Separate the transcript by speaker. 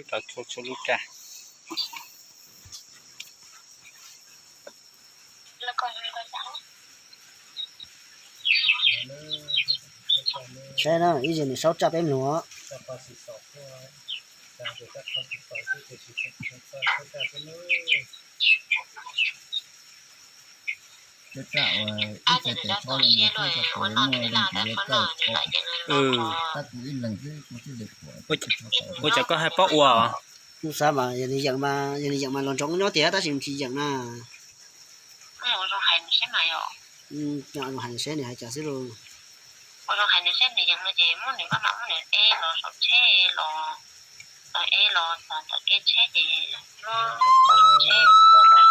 Speaker 1: ต่อชุลุกะ
Speaker 2: แล้วก็
Speaker 3: ใช่นะอีเจนี่ชอบจับเอ็มหนู
Speaker 4: จะกล่าวอีเจแต่พอเลยนะคือจะเปิดมวยดังเยอะก็ถ้ากูอินหลังคือกูที่เด็กหัว
Speaker 1: โอ้จะก็ให้ป้ออัวเหรอ
Speaker 3: กูทราบว่าอย่างนี้อย่างมาลองจ้องเนาะเดี๋ยวถ้าสิ่งที่อย่างน่ะ
Speaker 2: 我说还能先没有，
Speaker 3: อย่างหันเส้นเนี่ยให้จ่าสิลู
Speaker 2: 我说还能先你ยังไม่เจมุ่งหนึ่งก็มามุ่งหนึ่งรอสอบเช่รอรอตอนตะเกียเช่ดีรอสอบเช่ตอนนั้น